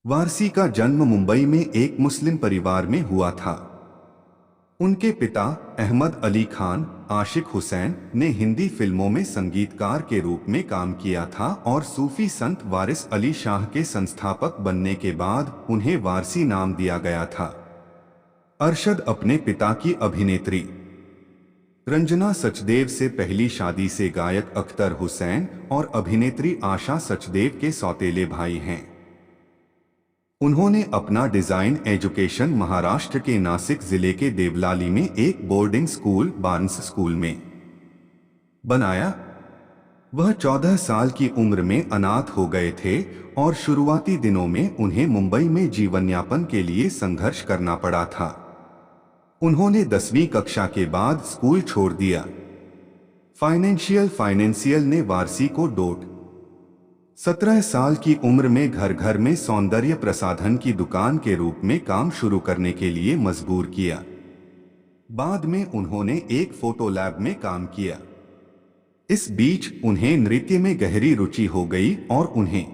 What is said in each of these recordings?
वारसी का जन्म मुंबई में एक मुस्लिम परिवार में हुआ था। उनके पिता अहमद अली खान आशिक हुसैन ने हिंदी फिल्मों में संगीतकार के रूप में काम किया था और सूफी संत वारिस अली शाह के संस्थापक बनने के बाद उन्हें वारसी नाम दिया गया था। अरशद अपने पिता की अभिनेत्री रंजना सचदेव से पहली शादी से गायक अख्तर हुसैन और अभिनेत्री आशा सचदेव के सौतेले भाई हैं। उन्होंने अपना डिजाइन एजुकेशन महाराष्ट्र के नासिक जिले के देवलाली में एक बोर्डिंग स्कूल बार्न्स स्कूल में बनाया। वह 14 साल की उम्र में अनाथ हो गए थे और शुरुआती दिनों में उन्हें मुंबई में जीवनयापन के लिए संघर्ष करना पड़ा था। उन्होंने 10वीं कक्षा के बाद स्कूल छोड़ दिया। फाइनेंशियल ने वारसी को डोट 17 साल की उम्र में घर घर में सौंदर्य प्रसाधन की दुकान के रूप में काम शुरू करने के लिए मजबूर किया। बाद में उन्होंने एक फोटो लैब में काम किया। इस बीच उन्हें नृत्य में गहरी रुचि हो गई और उन्हें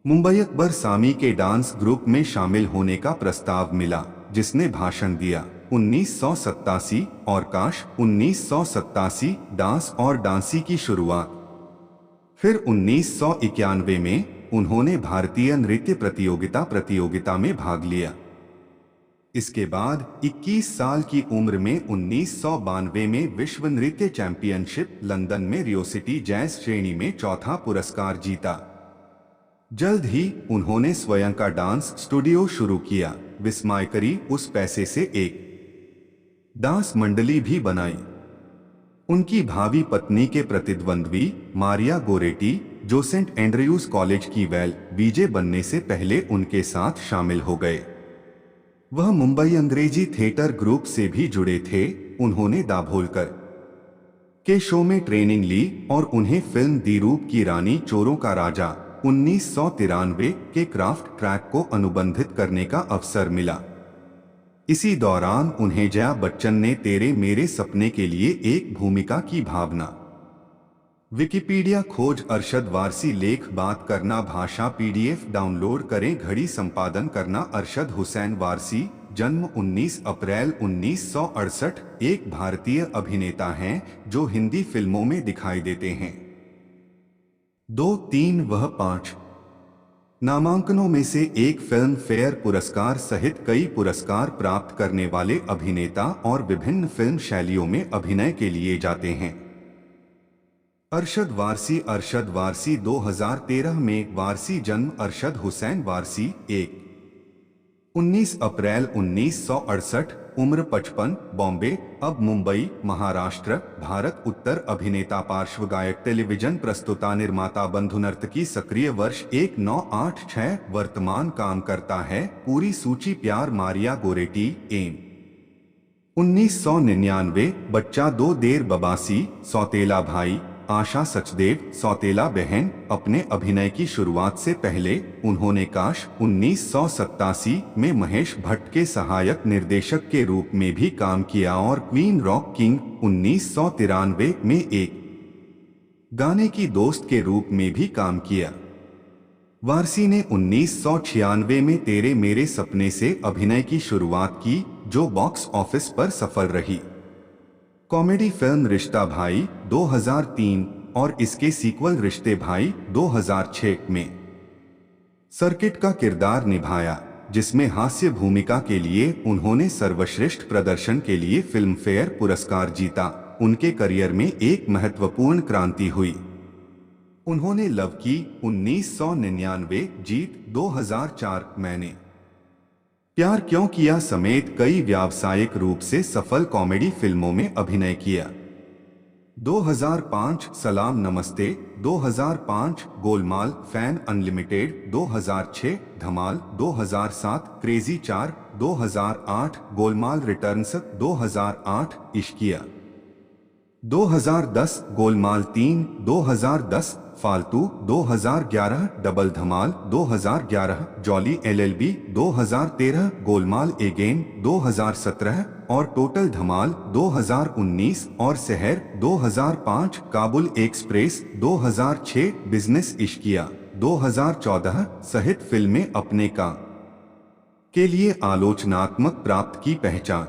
मुंबई अकबर सामी के डांस ग्रुप में शामिल होने का प्रस्ताव मिला, जिसने भाषण दिया। 1987 और काश 1987 डांस और डांसी की शुरुआत। फिर 1991 में उन्होंने भारतीय नृत्य प्रतियोगिता में भाग लिया। इसके बाद 21 साल की उम्र में 1992 में विश्व नृत्य चैंपियनशिप लंदन में रियोसिटी जैज श्रेणी में चौथा पुरस्कार जीता। जल्द ही उन्होंने स्वयं का डांस स्टूडियो शुरू किया। विस्मयकरी उस पैसे से एक डांस मंडली भी बनाई। उनकी भावी पत्नी के प्रतिद्वंद्वी मारिया गोरेटी, जो सेंट एंड्रयूज कॉलेज की वीजे बनने से पहले उनके साथ शामिल हो गए। वह मुंबई अंग्रेजी थिएटर ग्रुप से भी जुड़े थे। उन्होंने दाभोलकर के शो में ट्रेनिंग ली और उन्हें फिल्म दी रूप की रानी चोरों का राजा 1993 के क्राफ्ट ट्रैक को अनुबंधित करने का अवसर मिला। इसी दौरान उन्हें जया बच्चन ने तेरे मेरे सपने के लिए एक भूमिका की भावना। विकिपीडिया खोज अरशद वारसी लेख बात करना भाषा पीडीएफ डाउनलोड करें घड़ी संपादन करना अरशद हुसैन वारसी जन्म 19 अप्रैल 1968 एक भारतीय अभिनेता हैं जो हिंदी फिल्मों में दिखाई देते हैं। 2, 3 वह 5 नामांकनों में से एक फिल्म फेयर पुरस्कार सहित कई पुरस्कार प्राप्त करने वाले अभिनेता और विभिन्न फिल्म शैलियों में अभिनय के लिए जाते हैं। अरशद वारसी 2013 में वारसी जन्म अरशद हुसैन वारसी 19 अप्रैल 1968 उम्र 55 बॉम्बे अब मुंबई महाराष्ट्र भारत उत्तर अभिनेता पार्श्व गायक टेलीविजन प्रस्तुता निर्माता बंधु नर्तकी सक्रिय वर्ष 1986 वर्तमान काम करता है पूरी सूची प्यार मारिया गोरेटी एम 1999 बच्चा 2 देर बबासी सौतेला भाई आशा सचदेव सौतेला बहन। अपने अभिनय की शुरुआत से पहले उन्होंने काश 1987 में महेश भट्ट के सहायक निर्देशक के रूप में भी काम किया और क्वीन रॉक किंग 1993 में एक गाने की दोस्त के रूप में भी काम किया। वारसी ने 1996 में तेरे मेरे सपने से अभिनय की शुरुआत की, जो बॉक्स ऑफिस पर सफल रही। कॉमेडी फिल्म रिश्ता भाई 2003 और इसके सीक्वल रिश्ते भाई 2006 में सर्किट का किरदार निभाया, जिसमें हास्य भूमिका के लिए उन्होंने सर्वश्रेष्ठ प्रदर्शन के लिए फिल्म फेयर पुरस्कार जीता। उनके करियर में एक महत्वपूर्ण क्रांति हुई। उन्होंने लव की 1999 जीत 2004 मैंने प्यार क्यों किया समेत कई व्यावसायिक रूप से सफल कॉमेडी फिल्मों में अभिनय किया। 2005 सलाम नमस्ते, 2005 गोलमाल फैन अनलिमिटेड, 2006 धमाल, 2007 क्रेजी 4, 2008 गोलमाल रिटर्न्स, 2008 इश्किया, 2010 गोलमाल 3, 2010 फालतू, 2011 डबल धमाल, 2011 जॉली एलएलबी, 2013 गोलमाल एगेन, 2017 और टोटल धमाल 2019 और शहर 2005 काबुल एक्सप्रेस, 2006 बिजनेस इश्किया, 2014 सहित फिल्में अपने काम के लिए आलोचनात्मक प्राप्त की पहचान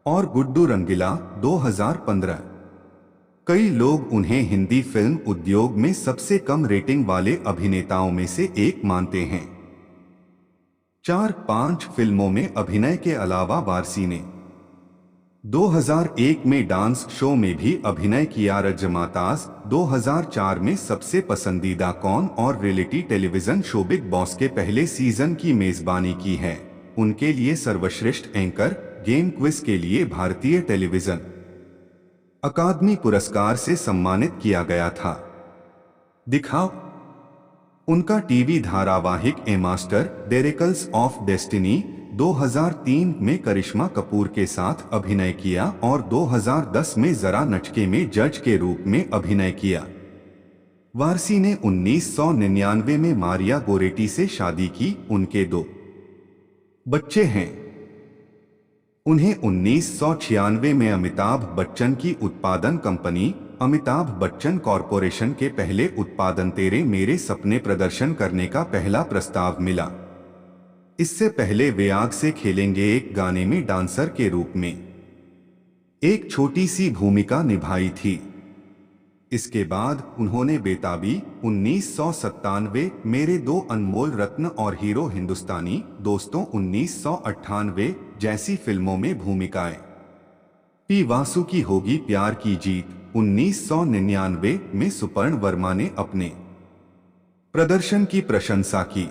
और गुड्डू रंगीला 2015। कई लोग उन्हें हिंदी फिल्म उद्योग में सबसे कम रेटिंग वाले अभिनेताओं में से एक मानते हैं। 4-5 फिल्मों में अभिनय के अलावा वारसी ने 2001 में डांस शो में भी अभिनय किया। रजमाताज 2004 में सबसे पसंदीदा कौन और reality television show big boss के पहले सीजन की मेजबानी की है। उनके लिए सर्वश्रेष्ठ एंकर गेम क्विज के लिए भारतीय टेलीविजन अकादमी पुरस्कार से सम्मानित किया गया था। दिखाओ। उनका टीवी धारावाहिक ए मास्टर डेरेकल्स ऑफ डेस्टिनी 2003 में करिश्मा कपूर के साथ अभिनय किया और 2010 में जरा नचके में जज के रूप में अभिनय किया। वारसी ने 1999 में मारिया गोरेटी से शादी की। उनके 2 बच्चे हैं। उन्हें 1996 में अमिताभ बच्चन की उत्पादन कंपनी अमिताभ बच्चन कॉरपोरेशन के पहले उत्पादन तेरे मेरे सपने प्रदर्शन करने का पहला प्रस्ताव मिला। इससे पहले वे आग से खेलेंगे एक गाने में डांसर के रूप में एक छोटी सी भूमिका निभाई थी। इसके बाद उन्होंने बेताबी 1997 मेरे 2 अनमोल रत्न और हीरो हिंदुस्तानी दोस्तों 1998 जैसी फिल्मों में भूमिकाएं। पी वासु की होगी प्यार की जीत 1999 में सुपर्ण वर्मा ने अपने प्रदर्शन की प्रशंसा की।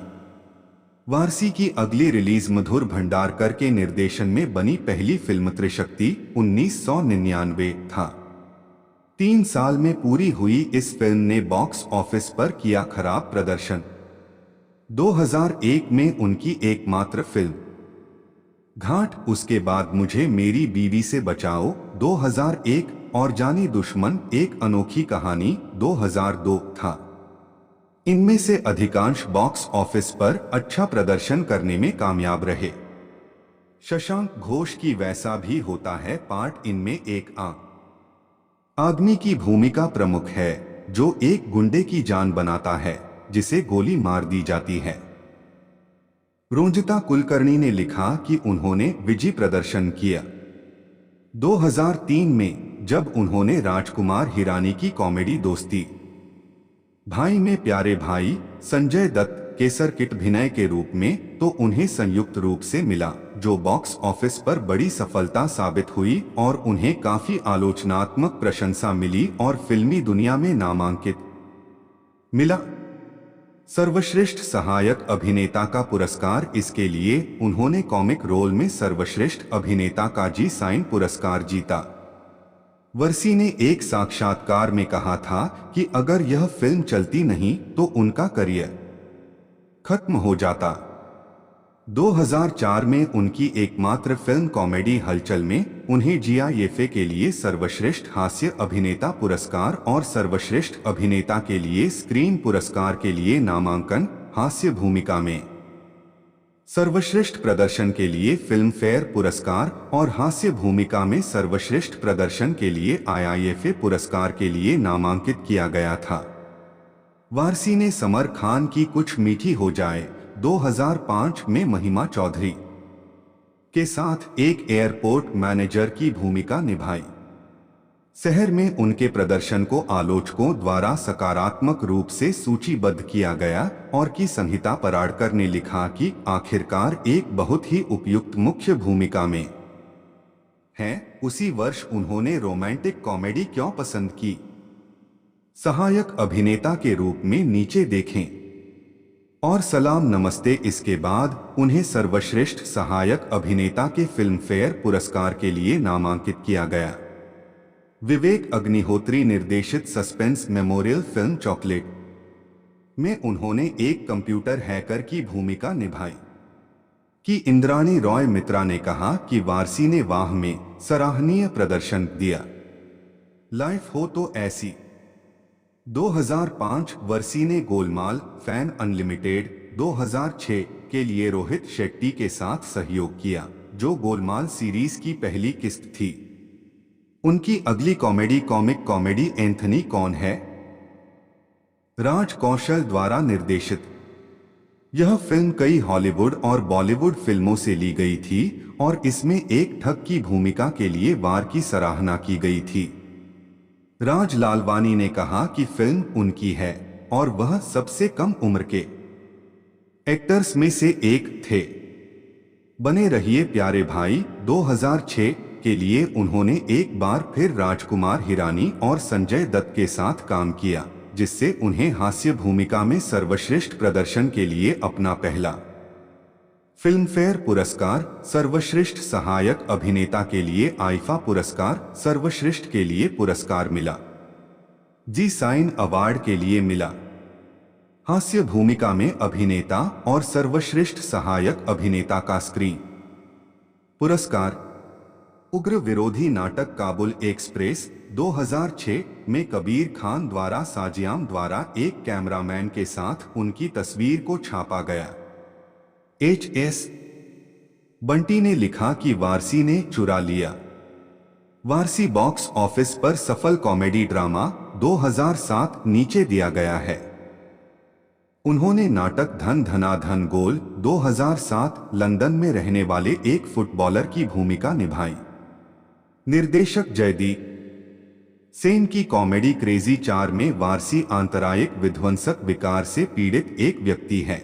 वारसी की अगली रिलीज मधुर भंडारकर के निर्देशन में बनी पहली फिल्म त्रिशक्ति 1999 था। 3 साल में पूरी हुई इस फिल्म ने बॉक्स ऑफिस पर किया खराब प्रदर्शन। 2001 में उनकी एकमात्र फिल्म घाट, उसके बाद मुझे मेरी बीवी से बचाओ 2001 और जानी दुश्मन एक अनोखी कहानी 2002 था। इनमें से अधिकांश बॉक्स ऑफिस पर अच्छा प्रदर्शन करने में कामयाब रहे। शशांक घोष की वैसा भी होता है पार्ट इनमें एक आदमी की भूमिका प्रमुख है जो एक गुंडे की जान बनाता है जिसे गोली मार दी जाती है। रोंजिता कुलकर्णी ने लिखा कि उन्होंने विजयी प्रदर्शन किया 2003 में जब उन्होंने राजकुमार हिरानी की कॉमेडी दोस्ती भाई में प्यारे भाई संजय दत्त के सर्किट अभिनय के रूप में तो उन्हें संयुक्त रूप से मिला, जो बॉक्स ऑफिस पर बड़ी सफलता साबित हुई और उन्हें काफी आलोचनात्मक प्रशंसा मिली और फिल्मी दुनिया में नामांकित मिला। सर्वश्रेष्ठ सहायक अभिनेता का पुरस्कार इसके लिए उन्होंने कॉमिक रोल में सर्वश्रेष्ठ अभिनेता का जी साइन पुरस्कार जीता। वर्सी ने एक साक्षात्कार में कहा था कि अगर यह फिल्म चलती नहीं तो उनका करियर खत्म हो जाता। 2004 में उनकी एकमात्र फिल्म कॉमेडी हलचल में उन्हें जिया येफे के लिए सर्वश्रेष्ठ हास्य अभिनेता पुरस्कार और सर्वश्रेष्ठ अभिनेता के लिए स्क्रीन पुरस्कार के लिए नामांकन, हास्य भूमिका में सर्वश्रेष्ठ प्रदर्शन के लिए फिल्म फेयर पुरस्कार और हास्य भूमिका में सर्वश्रेष्ठ प्रदर्शन के लिए आईआईएफए पुरस्कार के लिए नामांकित किया गया था। वारसी ने समर खान की कुछ मीठी हो जाए 2005 में महिमा चौधरी के साथ एक एयरपोर्ट मैनेजर की भूमिका निभाई। शहर में उनके प्रदर्शन को आलोचकों द्वारा सकारात्मक रूप से सूचीबद्ध किया गया और की संहिता पराड़कर ने लिखा कि आखिरकार एक बहुत ही उपयुक्त मुख्य भूमिका में है। उसी वर्ष उन्होंने रोमांटिक कॉमेडी क्यों पसंद की सहायक अभिनेता के रूप में नीचे देखें और सलाम नमस्ते। इसके बाद उन्हें सर्वश्रेष्ठ सहायक अभिनेता के फिल्म फेयर पुरस्कार के लिए नामांकित किया गया। विवेक अग्निहोत्री निर्देशित सस्पेंस मेमोरियल फिल्म चॉकलेट में उन्होंने एक कंप्यूटर हैकर की भूमिका निभाई। कि इंद्राणी रॉय मित्रा ने कहा कि वारसी ने वाह में सराहनीय प्रदर्शन दिया। लाइफ हो तो ऐसी 2005 वर्सी ने गोलमाल फैन अनलिमिटेड 2006 के लिए रोहित शेट्टी के साथ सहयोग किया, जो गोलमाल सीरीज की पहली किस्त थी। उनकी अगली कॉमेडी कॉमिक कॉमेडी एंथनी कौन है राज कौशल द्वारा निर्देशित यह फिल्म कई हॉलीवुड और बॉलीवुड फिल्मों से ली गई थी और इसमें एक ठग की भूमिका के लिए वार की सराहना की गई थी। राज लालवानी ने कहा कि फिल्म उनकी है और वह सबसे कम उम्र के एक्टर्स में से एक थे। बने रहिए प्यारे भाई 2006 के लिए उन्होंने एक बार फिर राजकुमार हिरानी और संजय दत्त के साथ काम किया, जिससे उन्हें हास्य भूमिका में सर्वश्रेष्ठ प्रदर्शन के लिए अपना पहला फिल्मफेयर पुरस्कार, सर्वश्रेष्ठ सहायक अभिनेता के लिए आईफा पुरस्कार, सर्वश्रेष्ठ के लिए पुरस्कार मिला, जी साइन अवार्ड के लिए मिला, हास्य भूमिका में अभिनेता और सर्वश्रेष्ठ सहायक अभिनेता का स्क्रीन पुरस्कार। उग्र विरोधी नाटक काबुल एक्सप्रेस 2006 में कबीर खान द्वारा साजियाम द्वारा एक कैमरामैन के साथ उनकी तस्वीर को छापा गया। एच.एस. बंटी ने लिखा कि वारसी ने चुरा लिया। वारसी बॉक्स ऑफिस पर सफल कॉमेडी ड्रामा 2007 नीचे दिया गया है। उन्होंने नाटक धन धना धन गोल 2007 लंदन में रहने वाले एक फुटबॉलर की भूमिका निभाई। निर्देशक जयदीप सेन की कॉमेडी क्रेजी 4 में वारसी आंतरायिक विध्वंसक विकार से पीड़ित एक व्यक्ति है।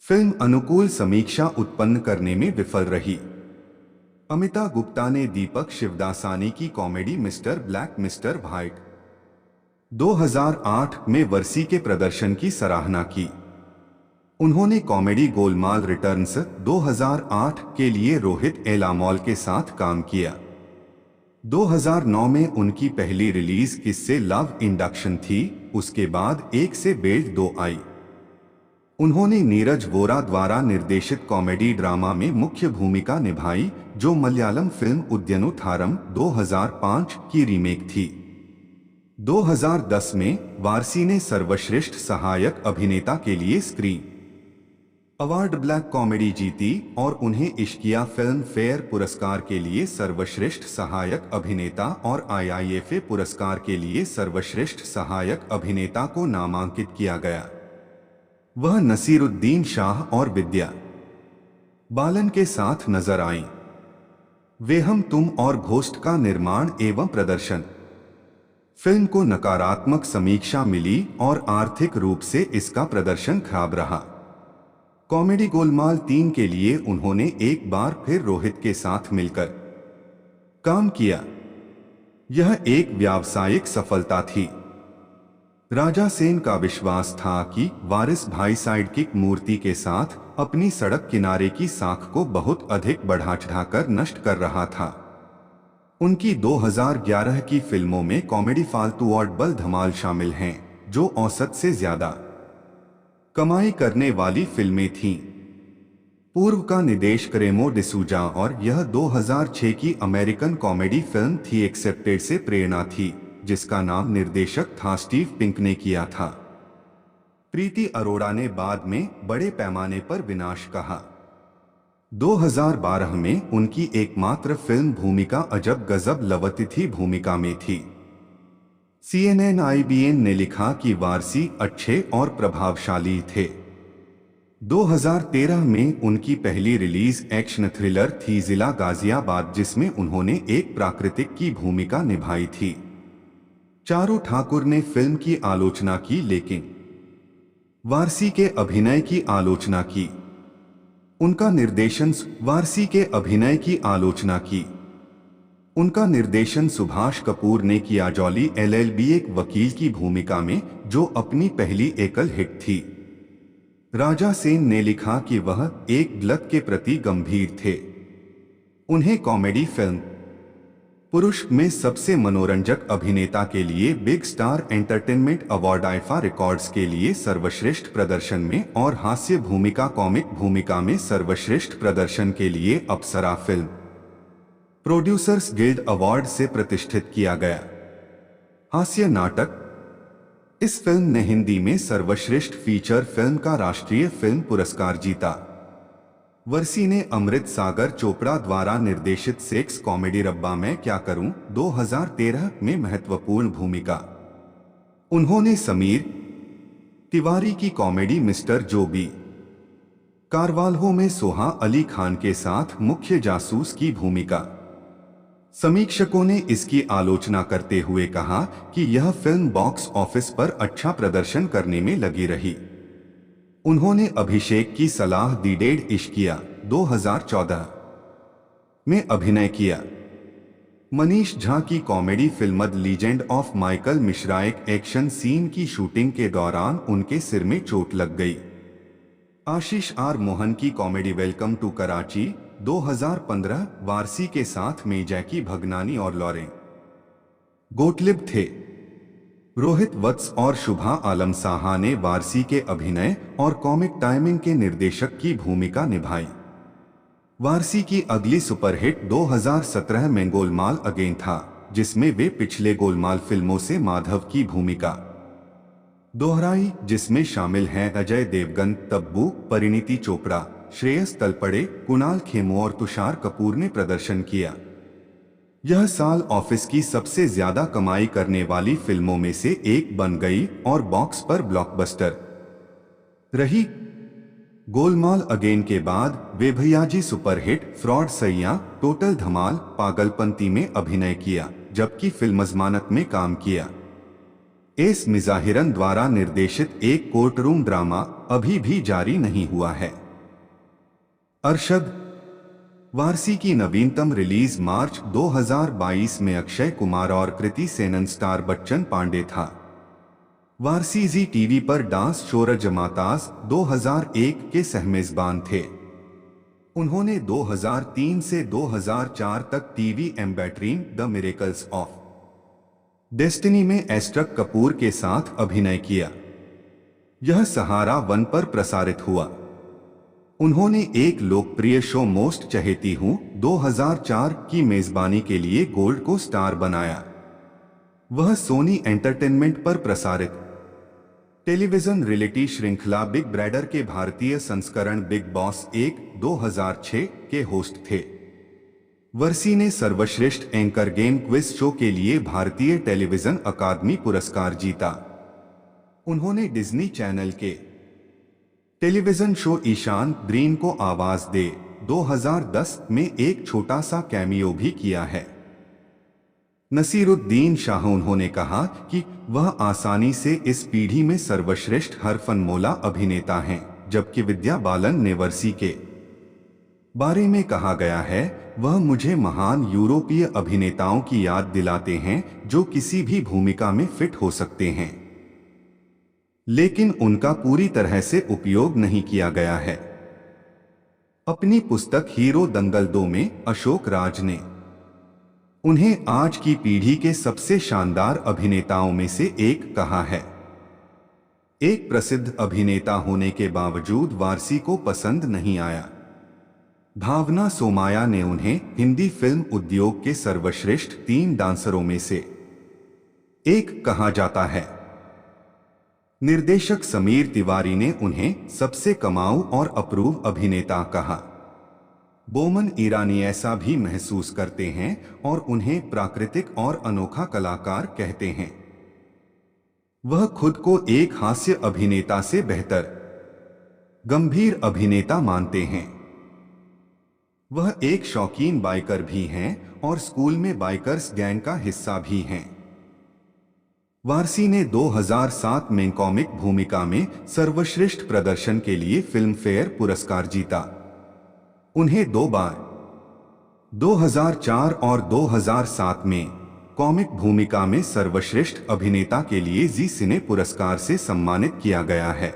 फिल्म अनुकूल समीक्षा उत्पन्न करने में विफल रही। अमिताभ गुप्ता ने दीपक शिवदासानी की comedy mister black mister white 2008 में वर्सी के प्रदर्शन की सराहना की। उन्होंने कॉमेडी गोलमाल रिटर्न्स 2008 के लिए रोहित एलामोल के साथ काम किया। 2009 में उनकी पहली रिलीज किससे लव इंडक्शन थी, उसके बाद एक से बेल्ट 2 आई। उन्होंने नीरज वोरा द्वारा निर्देशित कॉमेडी ड्रामा में मुख्य भूमिका निभाई, जो मलयालम फिल्म उद्यनुथारम 2005 की रीमेक थी। 2010 में वारसी ने सर्वश्रेष्ठ सहायक अभिनेता के लिए स्क्रीन अवार्ड ब्लैक कॉमेडी जीती और उन्हें इश्किया फिल्म फेयर पुरस्कार के लिए सर्वश्रेष्ठ सहायक अभिनेता और आईआईएफए पुरस्कार के लिए सर्वश्रेष्ठ सहायक अभिनेता को नामांकित किया गया। वह नसीरुद्दीन शाह और विद्या बालन के साथ नजर आईं। वे हम तुम और घोस्ट का निर्माण एवं प्रदर्शन। फिल्म को नकारात्मक समीक्षा मिली और आर्थिक रूप से इसका प्रदर्शन खराब रहा। कॉमेडी गोलमाल 3 के लिए उन्होंने एक बार फिर रोहित के साथ मिलकर काम किया। यह एक व्यावसायिक सफलता थी। राजा सेन का विश्वास था कि वारिस भाई साइडकिक मूर्ति के साथ अपनी सड़क किनारे की साख को बहुत अधिक बढ़ा चढ़ाकर नष्ट कर रहा था। उनकी 2011 की फिल्मों में कॉमेडी फालतू और बल धमाल शामिल हैं, जो औसत से ज्यादा कमाई करने वाली फिल्में थीं। पूर्व का निदेशक रेमो डिसूजा और यह 2006 की अमेरिकन कॉमेडी फिल्म थी एक्सेप्टेड से प्रेरणा थी, जिसका नाम निर्देशक था स्टीव पिंक ने किया था। प्रीति अरोड़ा ने बाद में बड़े पैमाने पर विनाश कहा। 2012 में उनकी एकमात्र फिल्म भूमिका अजब गजब लवतिथि भूमिका में थी। CNN-IBN ने लिखा कि वारसी अच्छे और प्रभावशाली थे। 2013 में उनकी पहली रिलीज एक्शन थ्रिलर थी जिला गाजियाबाद, जिसमें उन्होंने एक प्राकृतिक की भूमिका निभाई थी। चारू ठाकुर ने फिल्म की आलोचना की, लेकिन वारसी के अभिनय की आलोचना की। उनका निर्देशन वारसी के अभिनय की आलोचना की। उनका निर्देशन सुभाष कपूर ने किया। जॉली LLB एक वकील की भूमिका में, जो अपनी पहली एकल हिट थी। राजा सेन ने लिखा कि वह एक गलत के प्रति गंभीर थे। उन्हें कॉमेडी फिल्म पुरुष में सबसे मनोरंजक अभिनेता के लिए big star entertainment award, IIFA records के लिए सर्वश्रेष्ठ प्रदर्शन में और हास्य भूमिका कॉमिक भूमिका में सर्वश्रेष्ठ प्रदर्शन के लिए अप्सरा फिल्म प्रोड्यूसर्स गिल्ड अवार्ड से प्रतिष्ठित किया गया। हास्य नाटक। इस फिल्म ने हिंदी में सर्वश्रेष्ठ फीचर फिल्म का राष्ट्रीय फिल्म पुरस्कार जीता। वर्सी ने अमृत सागर चोपड़ा द्वारा निर्देशित सेक्स कॉमेडी रब्बा मैं क्या करूं 2013 में महत्वपूर्ण भूमिका उन्होंने समीर तिवारी की कॉमेडी मिस्टर जो बी कारवाल्हो में सोहा अली खान के साथ मुख्य जासूस की भूमिका। समीक्षकों ने इसकी आलोचना करते हुए कहा कि यह फिल्म बॉक्स ऑफिस पर अच्छा प्रदर्शन करने में लगी रही। उन्होंने अभिषेक की सलाह दी 1.5 इश्किया 2014 में अभिनय किया। मनीष झा की comedy film the legend of Michael Mishra एक एक्शन सीन की शूटिंग के दौरान उनके सिर में चोट लग गई। आशीष आर मोहन की comedy welcome to Karachi 2015 Warsi के साथ में जैकी भगनानी और लॉरें गोटलिब थे। रोहित वत्स और शुभा आलम साहा ने वारसी के अभिनय और कॉमिक टाइमिंग के निर्देशक की भूमिका निभाई। वारसी की अगली सुपरहिट 2017 में गोलमाल अगेन था, जिसमें वे पिछले गोलमाल फिल्मों से माधव की भूमिका दोहराई, जिसमें शामिल हैं अजय देवगन, तब्बू, परिणीति चोपड़ा, श्रेयस तलपड़े, कुणाल खेमू और तुषार कपूर ने प्रदर्शन किया। यह साल ऑफिस की सबसे ज्यादा कमाई करने वाली फिल्मों में से एक बन गई और बॉक्स पर ब्लॉकबस्टर रही। गोलमाल अगेन के बाद वे भैयाजी सुपरहिट फ्रॉड सैया, टोटल धमाल, पागलपंती में अभिनय किया, जबकि फिल्म जमानत में काम किया। एस मिजाहिरन द्वारा निर्देशित एक कोर्टरूम ड्रामा अभी भी जारी नहीं हुआ है। अरशद वारसी की नवीनतम रिलीज मार्च 2022 में अक्षय कुमार और कृति सेनन स्टार बच्चन पांडे था। वारसी जी टीवी पर डांस शो रजमाताज 2001 के सहमेजबान थे। उन्होंने 2003 से 2004 तक टीवी एम्बेड्रीम द मिरेकल्स ऑफ डेस्टिनी में एस्ट्रक कपूर के साथ अभिनय किया। यह सहारा 1 पर प्रसारित हुआ। उन्होंने एक लोकप्रिय शो मोस्ट चहेती हूं 2004 की मेजबानी के लिए गोल्ड को स्टार बनाया। वह सोनी एंटरटेनमेंट पर प्रसारित टेलीविजन रियलिटी श्रृंखला बिग ब्रदर के भारतीय संस्करण बिग बॉस 1 2006 के होस्ट थे। वर्सी ने सर्वश्रेष्ठ एंकर गेम क्विज शो के लिए भारतीय टेलीविजन अकादमी पुरस्कार जीता। उन्होंने डिज्नी चैनल के टेलीविजन शो ईशान ग्रीन को आवाज दे 2010 में एक छोटा सा कैमियो भी किया है। नसीरुद्दीन शाह उन्होंने कहा कि वह आसानी से इस पीढ़ी में सर्वश्रेष्ठ हरफनमौला अभिनेता हैं, जबकि विद्या बालन ने वर्सी के बारे में कहा गया है, वह मुझे महान यूरोपीय अभिनेताओं की याद दिलाते हैं जो किसी भी भूमिका में फिट हो सकते हैं, लेकिन उनका पूरी तरह से उपयोग नहीं किया गया है। अपनी पुस्तक हीरो दंगल 2 में अशोक राज ने उन्हें आज की पीढ़ी के सबसे शानदार अभिनेताओं में से एक कहा है। एक प्रसिद्ध अभिनेता होने के बावजूद वारसी को पसंद नहीं आया। भावना सोमाया ने उन्हें हिंदी फिल्म उद्योग के सर्वश्रेष्ठ 3 डांसरों में से एक कहा जाता है। निर्देशक समीर तिवारी ने उन्हें सबसे कमाऊ और अप्रूव अभिनेता कहा। बोमन ईरानी ऐसा भी महसूस करते हैं और उन्हें प्राकृतिक और अनोखा कलाकार कहते हैं। वह खुद को एक हास्य अभिनेता से बेहतर गंभीर अभिनेता मानते हैं। वह एक शौकीन बाइकर भी हैं और स्कूल में बाइकर्स गैंग का हिस्सा भी हैं। वारसी ने 2007 में कॉमिक भूमिका में सर्वश्रेष्ठ प्रदर्शन के लिए फिल्म फेयर पुरस्कार जीता। उन्हें 2 बार 2004 और 2007 में कॉमिक भूमिका में सर्वश्रेष्ठ अभिनेता के लिए जी सिने पुरस्कार से सम्मानित किया गया है।